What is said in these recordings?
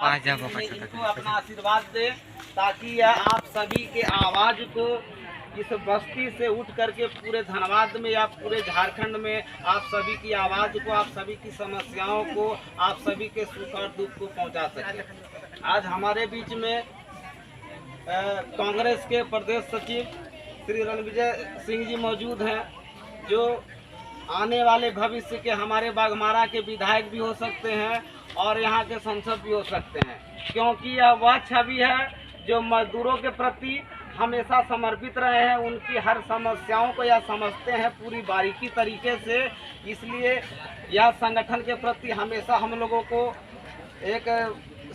इनको अपना आशीर्वाद दे, ताकि यह आप सभी के आवाज़ को इस बस्ती से उठ करके पूरे धनबाद में या पूरे झारखंड में आप सभी की आवाज़ को, आप सभी की समस्याओं को, आप सभी के सुख और दुख को पहुंचा सके। आज हमारे बीच में कांग्रेस के प्रदेश सचिव श्री रणविजय सिंह जी मौजूद हैं, जो आने वाले भविष्य के हमारे बाघमारा के विधायक भी हो सकते हैं और यहाँ के सांसद भी हो सकते हैं, क्योंकि यह वह छवि है जो मजदूरों के प्रति हमेशा समर्पित रहे हैं, उनकी हर समस्याओं को यह समझते हैं पूरी बारीकी तरीके से। इसलिए यह संगठन के प्रति हमेशा हम लोगों को एक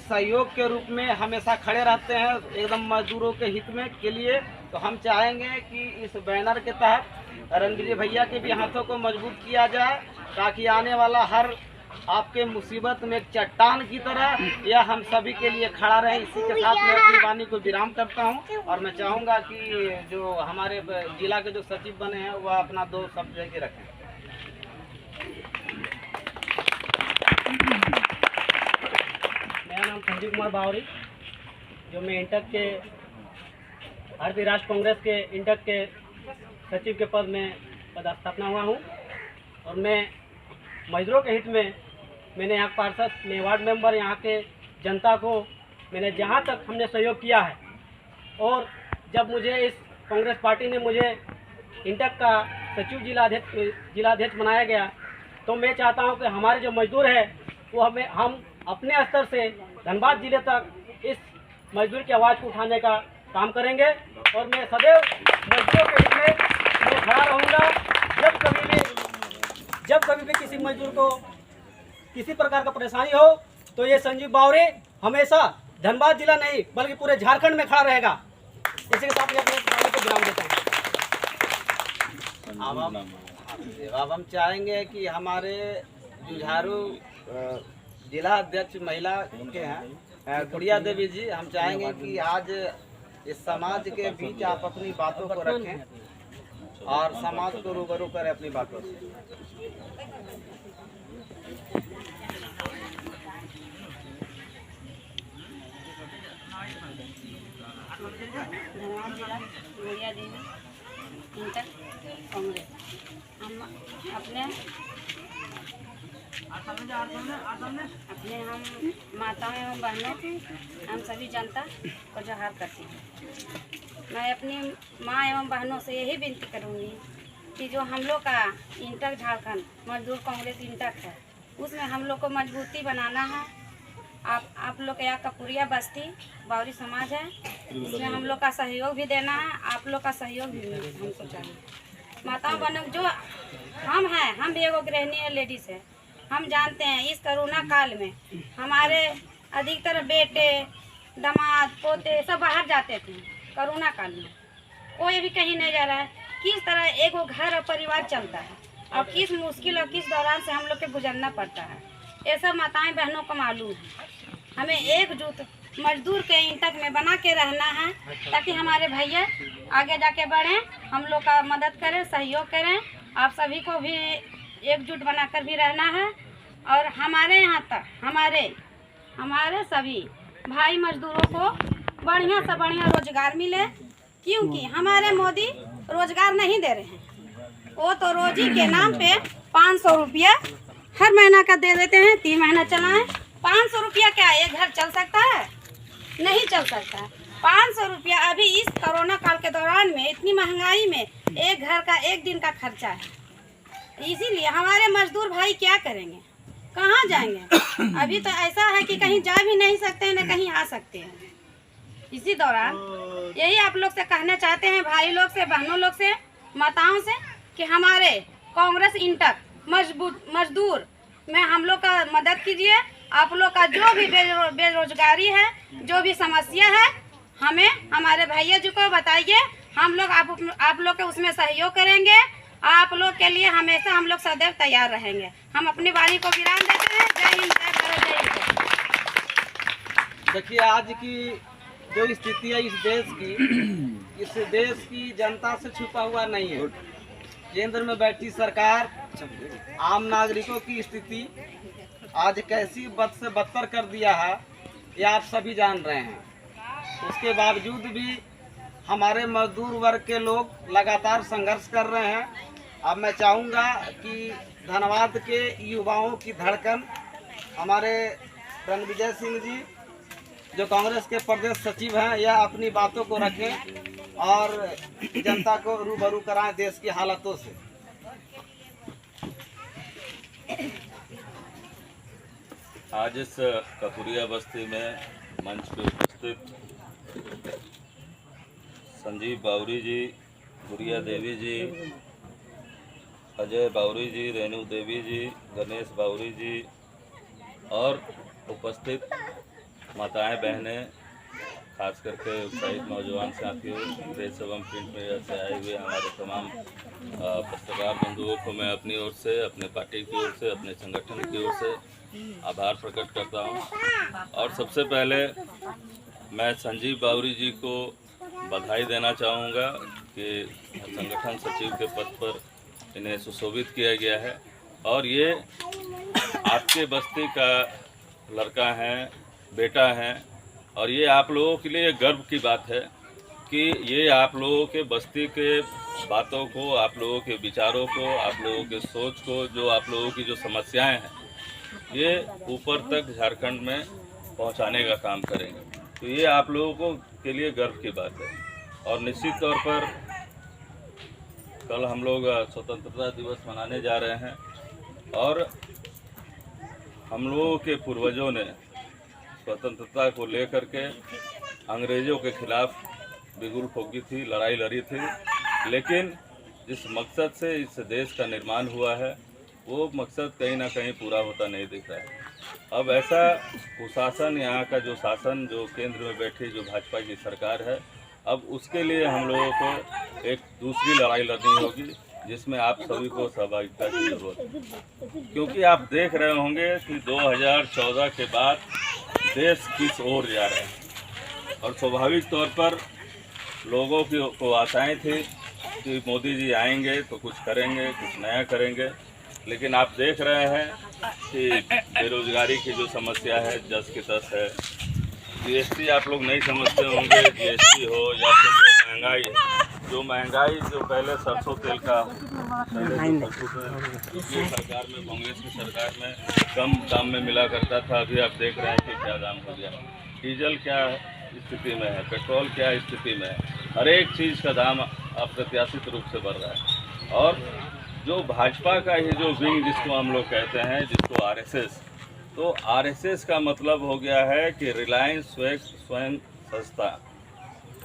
सहयोग के रूप में हमेशा खड़े रहते हैं, एकदम मजदूरों के हित में के लिए। तो हम चाहेंगे कि इस बैनर के तहत रणविजय भैया के भी हाथों को मजबूत किया जाए, ताकि आने वाला हर आपके मुसीबत में एक चट्टान की तरह यह हम सभी के लिए खड़ा रहे। इसी के साथ मैं अपनी वाणी को विराम करता हूं और मैं चाहूँगा कि जो हमारे जिला के जो सचिव बने हैं वह अपना 2 शब्द लेके रखें। मेरा नाम संजीव कुमार बावरी, जो मैं इंटक के भारतीय राष्ट्र कांग्रेस के इंटक के सचिव के पद में पदस्थापना हुआ हूँ। और मैं मजदूरों के हित में मैंने यहाँ पार्षद, मैं वार्ड मेंबर, यहाँ के जनता को मैंने जहाँ तक हमने सहयोग किया है, और जब मुझे इस कांग्रेस पार्टी ने मुझे इंटक का सचिव जिलाध्यक्ष बनाया गया, तो मैं चाहता हूँ कि हमारे जो मजदूर है वो हम अपने स्तर से धनबाद जिले तक इस मजदूर की आवाज़ को उठाने का काम करेंगे। और मैं सदैव मजदूरों के हित में मैं खड़ा रहूँगा। जब कभी भी किसी मजदूर को किसी प्रकार का परेशानी हो, तो ये संजीव बावरे हमेशा धनबाद जिला नहीं बल्कि पूरे झारखंड में खड़ा रहेगा। इसी के साथ मैं अपने वाणी को विराम देता हूँ। अब हम चाहेंगे कि हमारे जुझारू जिला अध्यक्ष महिला के हैं गुड़िया देवी जी, हम चाहेंगे कि आज इस समाज के बीच आप अपनी बातों को रखें और समाज को रूबरू करें अपनी बातों से। धनबाद जिला गुड़िया देवी, इंटक कांग्रेस। हम हम माताओं एवं बहनों, हम सभी जनता को जोहार करती हूँ। मैं अपनी माँ एवं बहनों से यही विनती करूँगी कि जो हम लोग का इंटक झारखंड मजदूर कांग्रेस इंटक है, उसमें हम लोग को मजबूती बनाना है। आप लोग के यहाँ कपूरिया बस्ती बावरी समाज है, इसमें हम लोग का सहयोग भी देना है, आप लोग का सहयोग भी हमको चाहिए। माताओं बहनों जो हम भी एगो गृहिणी है, लेडीज़ है। हम जानते हैं इस कोरोना काल में हमारे अधिकतर बेटे, दामाद, पोते सब बाहर जाते थे। कोरोना काल में कोई भी कहीं नहीं जा रहा है। किस तरह एक वो घर और परिवार चलता है और किस मुश्किल और किस दौरान से हम लोग के गुजरना पड़ता है, ये सब माताएं बहनों को मालूम है। हमें एकजुट मजदूर के इंटक में बना के रहना है, ताकि हमारे भैया आगे जाके बढ़ें, हम लोग का मदद करें, सहयोग करें। आप सभी को भी एकजुट बनाकर भी रहना है। और हमारे यहाँ तक हमारे सभी भाई मजदूरों को बढ़िया से बढ़िया रोजगार मिले, क्योंकि हमारे मोदी रोजगार नहीं दे रहे हैं। वो तो रोजी के नाम पे 500 रुपया हर महीना का दे देते हैं। 3 महीना चलाएं, 500 रुपया क्या एक घर चल सकता है? नहीं चल सकता है। 500 रुपया अभी इस कोरोना काल के दौरान में, इतनी महंगाई में, एक घर का एक दिन का खर्चा है। इसीलिए हमारे मजदूर भाई क्या करेंगे, कहाँ जाएंगे? अभी तो ऐसा है कि कहीं जा भी नहीं सकते हैं, न कहीं आ सकते हैं। इसी दौरान यही आप लोग से कहना चाहते हैं, भाई लोग से, बहनों लोग से, माताओं से, कि हमारे कांग्रेस इंटक मजदूर में हम लोग का मदद कीजिए। आप लोग का जो भी बेरोजगारी है, जो भी समस्या है, हमें हमारे भैया जी को बताइए। हम लोग आप लोग के उसमें सहयोग करेंगे। आप लोग के लिए हमेशा हम लोग सदैव तैयार रहेंगे। हम अपनी वाणी को विराम देते हैं। जय हिंद, जय भारत, जय हिंद। देखिए, आज की जो स्थिति है इस देश की जनता से छुपा हुआ नहीं है। केंद्र में बैठी सरकार आम नागरिकों की स्थिति आज कैसी बद से बदतर कर दिया है, ये आप सभी जान रहे हैं। उसके बावजूद भी हमारे मजदूर वर्ग के लोग लगातार संघर्ष कर रहे हैं। अब मैं चाहूँगा कि धनबाद के युवाओं की धड़कन हमारे रणविजय सिंह जी जो कांग्रेस के प्रदेश सचिव हैं, यह अपनी बातों को रखें और जनता को रूबरू कराएं देश की हालतों से। आज इस कपुरिया बस्ती में मंच पे उपस्थित संजीव बावरी जी, गुड़िया देवी जी, अजय बावरी जी, रेणु देवी जी, गणेश बावरी जी और उपस्थित माताएं बहनें, खास करके उत्साहित नौजवान साथियों, प्रेस एवं प्रिंट मीडिया से आए हुए हमारे तमाम पत्रकार बंधुओं को मैं अपनी ओर से, अपने पार्टी की ओर से, अपने संगठन की ओर से आभार प्रकट करता हूं। और सबसे पहले मैं संजीव बावरी जी को बधाई देना चाहूँगा कि संगठन सचिव के पद पर इन्हें सुशोभित किया गया है। और ये आपके बस्ती का लड़का है, बेटा है, और ये आप लोगों के लिए गर्व की बात है कि ये आप लोगों के बस्ती के बातों को, आप लोगों के विचारों को, आप लोगों के सोच को, जो आप लोगों की जो समस्याएं हैं, ये ऊपर तक झारखंड में पहुंचाने का काम करेंगे। तो ये आप लोगों को के लिए गर्व की बात है। और निश्चित तौर पर कल हम लोग स्वतंत्रता दिवस मनाने जा रहे हैं और हम लोगों के पूर्वजों ने स्वतंत्रता को लेकर के अंग्रेज़ों के खिलाफ बिगुल फूंकी थी, लड़ाई लड़ी थी, लेकिन जिस मकसद से इस देश का निर्माण हुआ है वो मकसद कहीं ना कहीं पूरा होता नहीं दिख रहा है। अब ऐसा कुशासन, यहाँ का जो शासन, जो केंद्र में बैठी जो भाजपा की सरकार है, अब उसके लिए हम लोगों को एक दूसरी लड़ाई लड़नी होगी जिसमें आप सभी को सहभागिता की जरूरत है। क्योंकि आप देख रहे होंगे कि 2014 के बाद देश किस ओर जा रहा है और स्वाभाविक तौर पर लोगों को आशाएं थी कि मोदी जी आएंगे तो कुछ करेंगे, कुछ नया करेंगे, लेकिन आप देख रहे हैं कि बेरोजगारी की जो समस्या है जस की तस है। जीएसटी आप लोग नहीं समझते होंगे, जीएसटी हो या फिर जो महंगाई जो पहले सरसों तेल का पिछली सरकार में, कांग्रेस की सरकार में कम दाम में मिला करता था, अभी आप देख रहे हैं कि क्या दाम हो गया। डीजल क्या स्थिति में है, पेट्रोल क्या स्थिति में है, हर एक चीज़ का दाम अप्रत्याशित रूप से बढ़ रहा है। और जो भाजपा का ये जो विंग जिसको हम लोग कहते हैं, जिसको आरएसएस, तो आरएसएस का मतलब हो गया है कि रिलायंस स्वयं सस्ता,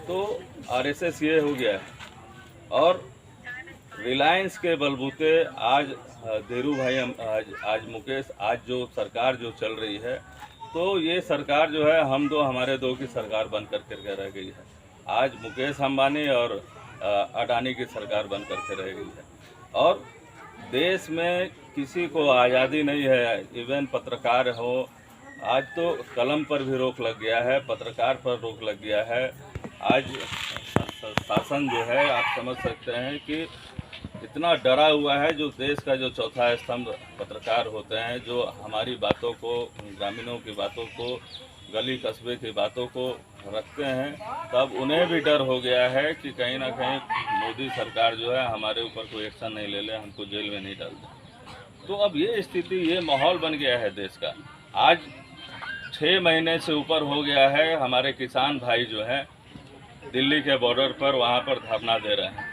तो आरएसएस ये हो गया है। और रिलायंस के बलबूते आज धीरू भाई, आज मुकेश, आज जो सरकार जो चल रही है, तो ये सरकार जो है हम दो हमारे दो की सरकार बन करके रह गई है। आज मुकेश अंबानी और अडानी की सरकार बन करके रह गई है। और देश में किसी को आज़ादी नहीं है, इवन पत्रकार हो, आज तो कलम पर भी रोक लग गया है, पत्रकार पर रोक लग गया है। आज शासन जो है आप समझ सकते हैं कि इतना डरा हुआ है। जो देश का जो चौथा स्तंभ पत्रकार होते हैं, जो हमारी बातों को, ग्रामीणों की बातों को, गली कस्बे की बातों को रखते हैं, तब उन्हें भी डर हो गया है कि कहीं ना कहीं मोदी सरकार जो है हमारे ऊपर कोई एक्शन नहीं ले ले, हमको जेल में नहीं डाल दे। तो अब ये स्थिति, ये माहौल बन गया है देश का। आज 6 महीने से ऊपर हो गया है, हमारे किसान भाई जो हैं दिल्ली के बॉर्डर पर वहाँ पर धरना दे रहे हैं।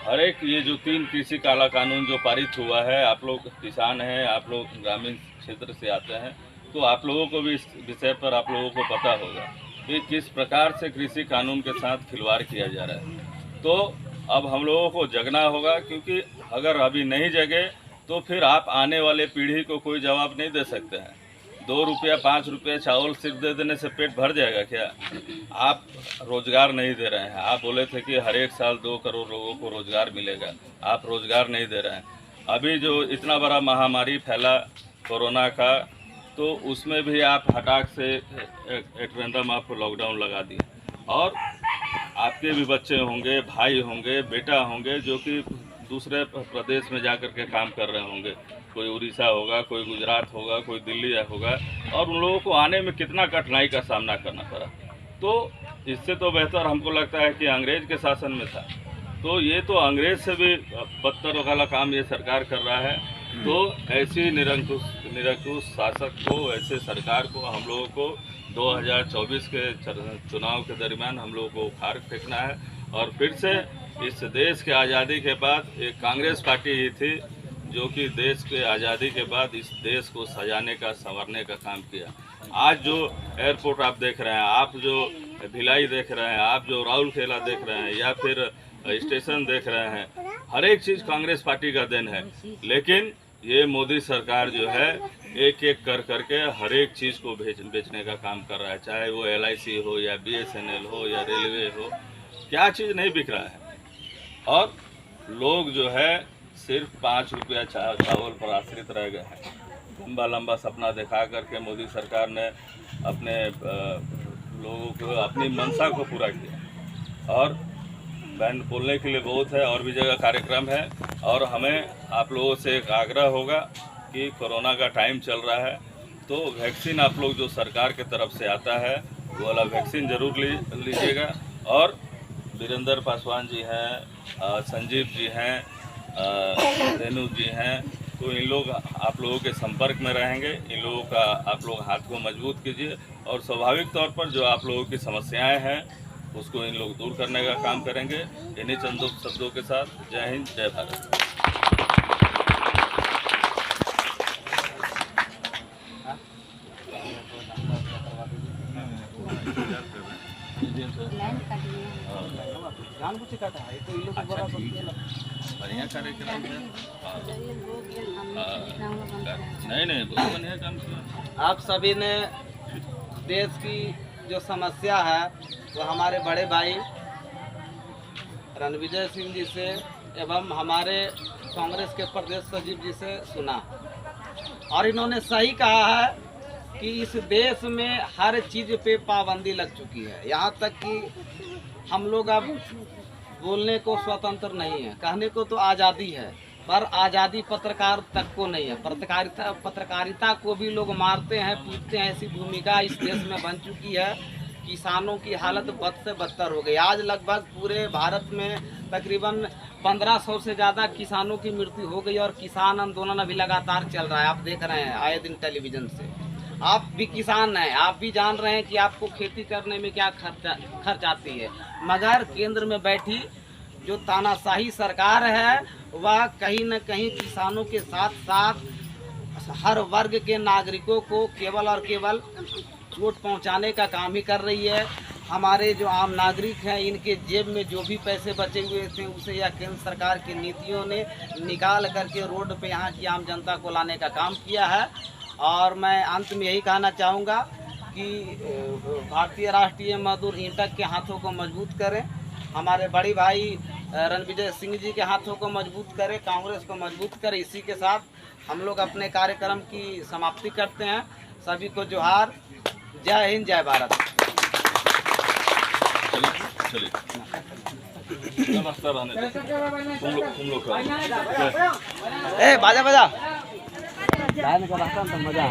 हर एक ये जो 3 कृषि काला कानून जो पारित हुआ है, आप लोग किसान हैं, आप लोग ग्रामीण क्षेत्र से आते हैं, तो आप लोगों को भी इस विषय पर आप लोगों को पता होगा कि किस प्रकार से कृषि कानून के साथ खिलवाड़ किया जा रहा है। तो अब हम लोगों को जगना होगा, क्योंकि अगर अभी नहीं जगे तो फिर आप आने वाले पीढ़ी को कोई जवाब नहीं दे सकते हैं। 2 रुपया 5 रुपया चावल सिर्फ दे देने से पेट भर जाएगा क्या? आप रोजगार नहीं दे रहे हैं। आप बोले थे कि हर एक साल 2 करोड़ लोगों को रोजगार मिलेगा, आप रोजगार नहीं दे रहे हैं। अभी जो इतना बड़ा महामारी फैला कोरोना का, तो उसमें भी आप हटाक से एक रैंडम आप लॉकडाउन लगा दिए। और आपके भी बच्चे होंगे, भाई होंगे, बेटा होंगे, जो कि दूसरे प्रदेश में जा कर के काम कर रहे होंगे, कोई उड़ीसा होगा, कोई गुजरात होगा, कोई दिल्ली होगा, और उन लोगों को आने में कितना कठिनाई का सामना करना पड़ा। तो इससे तो बेहतर हमको लगता है कि अंग्रेज के शासन में था। तो ये तो अंग्रेज से भी बदतर वाला काम ये सरकार कर रहा है। तो ऐसी निरंकुश शासक को, ऐसे सरकार को हम लोगों को 2024 के चुनाव के दरमियान हम लोगों को उखाड़ फेंकना है। और फिर से इस देश के आज़ादी के बाद एक कांग्रेस पार्टी ही थी जो कि देश के आज़ादी के बाद इस देश को सजाने का, संवारने का काम किया। आज जो एयरपोर्ट आप देख रहे हैं, आप जो भिलाई देख रहे हैं, आप जो राउरकेला देख रहे हैं, या फिर स्टेशन देख रहे हैं, हर एक चीज़ कांग्रेस पार्टी का देन है। लेकिन ये मोदी सरकार जो है एक एक कर करके हर एक चीज़ को बेचने का काम कर रहा है, चाहे वो LIC हो या BSNL हो या रेलवे हो, क्या चीज़ नहीं बिक रहा है। और लोग जो है सिर्फ 5 रुपया चावल पर आश्रित रह गए हैं। लंबा लंबा सपना दिखा करके मोदी सरकार ने अपने लोगों को, अपनी मंशा को पूरा किया। और बहन बोलने के लिए बहुत है, और भी जगह कार्यक्रम है। और हमें आप लोगों से एक आग्रह होगा कि कोरोना का टाइम चल रहा है, तो वैक्सीन आप लोग जो सरकार की तरफ से आता है वो वाला वैक्सीन ज़रूर लीजिएगा। और वीरेंद्र पासवान जी हैं, संजीव जी हैं, रेणु जी हैं, तो इन लोग आप लोगों के संपर्क में रहेंगे। इन लोगों का आप लोग हाथ को मजबूत कीजिए, और स्वाभाविक तौर पर जो आप लोगों की समस्याएं हैं उसको इन लोग दूर करने का काम करेंगे। इन्हीं चंद शब्दों के साथ जय हिंद, जय भारत। बढ़िया कार्यक्रम है। नहीं बहुत बढ़िया काम किया। आप सभी ने देश की जो समस्या है वो हमारे बड़े भाई रणविजय सिंह जी से एवं हमारे कांग्रेस के प्रदेश सचिव जी से सुना, और इन्होंने सही कहा है कि इस देश में हर चीज़ पे पाबंदी लग चुकी है। यहाँ तक कि हम लोग अब बोलने को स्वतंत्र नहीं है, कहने को तो आज़ादी है, पर आज़ादी पत्रकार तक को नहीं है। पत्रकारिता को भी लोग मारते हैं, पीटते हैं, ऐसी भूमिका इस देश में बन चुकी है। किसानों की हालत बद से बदतर हो गई। आज लगभग पूरे भारत में तकरीबन 1500 से ज़्यादा किसानों की मृत्यु हो गई, और किसान आंदोलन अभी लगातार चल रहा है। आप देख रहे हैं आए दिन टेलीविज़न से। आप भी किसान हैं, आप भी जान रहे हैं कि आपको खेती करने में क्या खर्च आती है। मगर केंद्र में बैठी जो तानाशाही सरकार है वह कहीं न कहीं किसानों के साथ साथ हर वर्ग के नागरिकों को केवल और केवल चोट पहुंचाने का काम ही कर रही है। हमारे जो आम नागरिक हैं, इनके जेब में जो भी पैसे बचे हुए थे उसे या केंद्र सरकार की नीतियों ने निकाल करके रोड पे यहाँ की आम जनता को लाने का काम किया है। और मैं अंत में यही कहना चाहूँगा कि भारतीय राष्ट्रीय मजदूर इंटक के हाथों को मजबूत करें, हमारे बड़े भाई रणविजय सिंह जी के हाथों को मजबूत करें, कांग्रेस को मजबूत करें। इसी के साथ हम लोग अपने कार्यक्रम की समाप्ति करते हैं। सभी को जोहार, जय हिंद, जय भारत। चलिए नमस्कार रहने तुम लोग ए बाजा बाजा गायन का रास्ता तो मजा